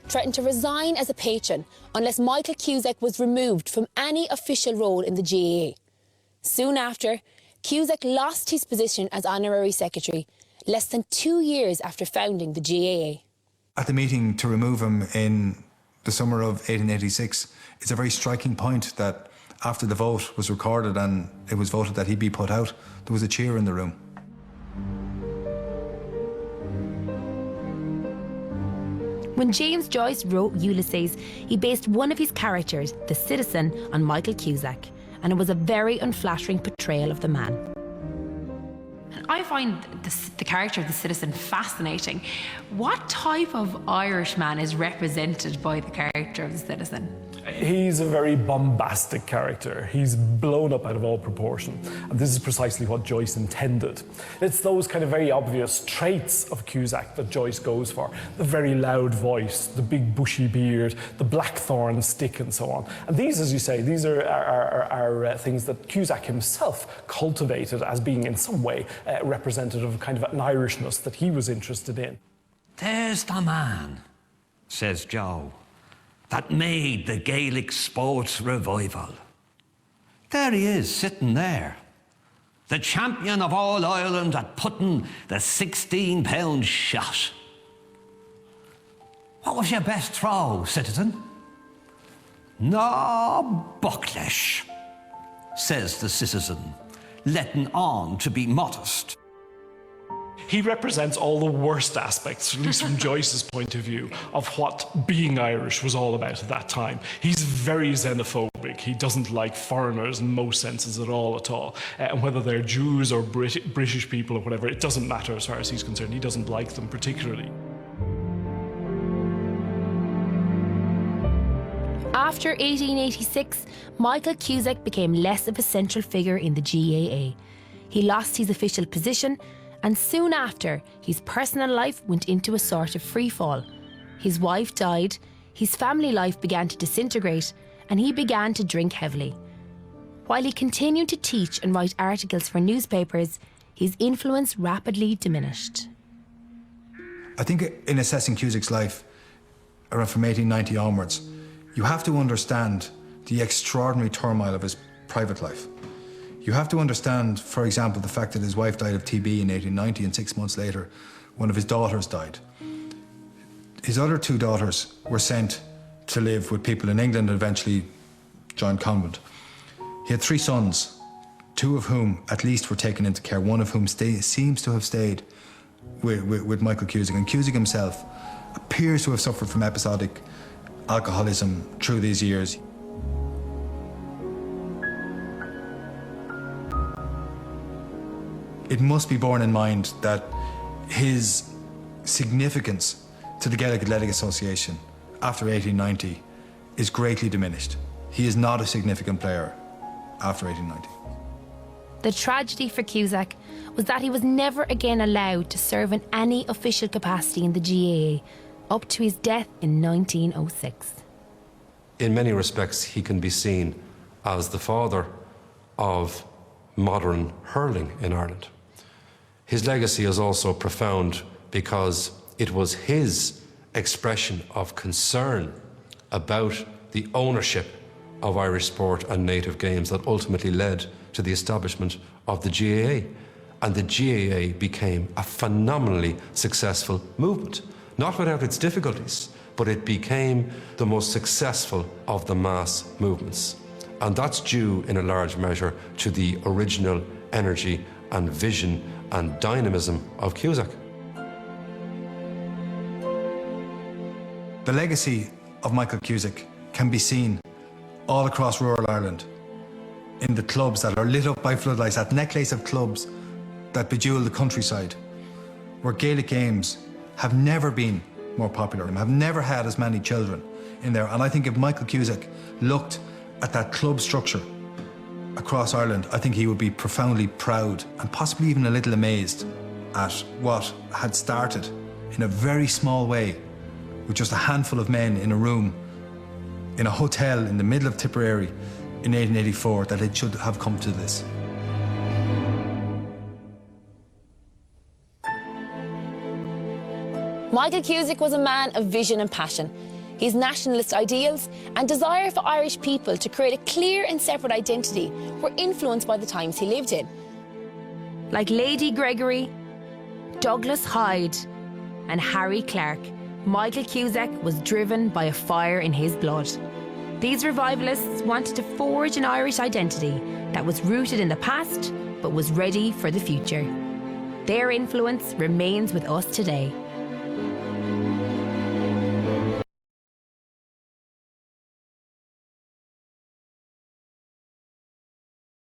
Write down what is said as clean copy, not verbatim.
threatened to resign as a patron unless Michael Cusack was removed from any official role in the GAA. Soon after, Cusack lost his position as honorary secretary, less than 2 years after founding the GAA. At the meeting to remove him in the summer of 1886, it's a very striking point that after the vote was recorded and it was voted that he'd be put out, there was a cheer in the room. When James Joyce wrote Ulysses, he based one of his characters, the citizen, on Michael Cusack, and it was a very unflattering portrayal of the man. I find the character of the citizen fascinating. What type of Irishman is represented by the character of the citizen? He's a very bombastic character. He's blown up out of all proportion. And this is precisely what Joyce intended. It's those kind of very obvious traits of Cusack that Joyce goes for. The very loud voice, the big bushy beard, the blackthorn stick and so on. And these, as you say, these are things that Cusack himself cultivated as being in some way representative of kind of an Irishness that he was interested in. There's the man, says Joe, that made the Gaelic sports revival. There he is, sitting there. The champion of all Ireland at putting the 16-pound shot. What was your best throw, citizen? No bucklish, says the citizen, letting on to be modest. He represents all the worst aspects, at least from Joyce's point of view, of what being Irish was all about at that time. He's very xenophobic. He doesn't like foreigners in most senses at all. And whether they're Jews or British people or whatever, it doesn't matter as far as he's concerned. He doesn't like them particularly. After 1886, Michael Cusack became less of a central figure in the GAA. He lost his official position, and soon after, his personal life went into a sort of freefall. His wife died, his family life began to disintegrate, and he began to drink heavily. While he continued to teach and write articles for newspapers, his influence rapidly diminished. I think in assessing Cusack's life, around from 1890 onwards, you have to understand the extraordinary turmoil of his private life. You have to understand, for example, the fact that his wife died of TB in 1890 and 6 months later, one of his daughters died. His other 2 daughters were sent to live with people in England and eventually joined convent. He had 3 sons, 2 of whom at least were taken into care, one of whom seems to have stayed with Michael Cusack. And Cusack himself appears to have suffered from episodic alcoholism through these years. It must be borne in mind that his significance to the Gaelic Athletic Association after 1890 is greatly diminished. He is not a significant player after 1890. The tragedy for Cusack was that he was never again allowed to serve in any official capacity in the GAA, up to his death in 1906. In many respects, he can be seen as the father of modern hurling in Ireland. His legacy is also profound because it was his expression of concern about the ownership of Irish sport and native games that ultimately led to the establishment of the GAA. And the GAA became a phenomenally successful movement, not without its difficulties, but it became the most successful of the mass movements. And that's due in a large measure to the original energy and vision and dynamism of Cusack. The legacy of Michael Cusack can be seen all across rural Ireland, in the clubs that are lit up by floodlights, that necklace of clubs that bejewel the countryside, where Gaelic games have never been more popular and have never had as many children in there. And I think if Michael Cusack looked at that club structure across Ireland, I think he would be profoundly proud and possibly even a little amazed at what had started in a very small way with just a handful of men in a room in a hotel in the middle of Tipperary in 1884, that it should have come to this. Michael Cusack was a man of vision and passion. His nationalist ideals and desire for Irish people to create a clear and separate identity were influenced by the times he lived in. Like Lady Gregory, Douglas Hyde and Harry Clark, Michael Cusack was driven by a fire in his blood. These revivalists wanted to forge an Irish identity that was rooted in the past but was ready for the future. Their influence remains with us today.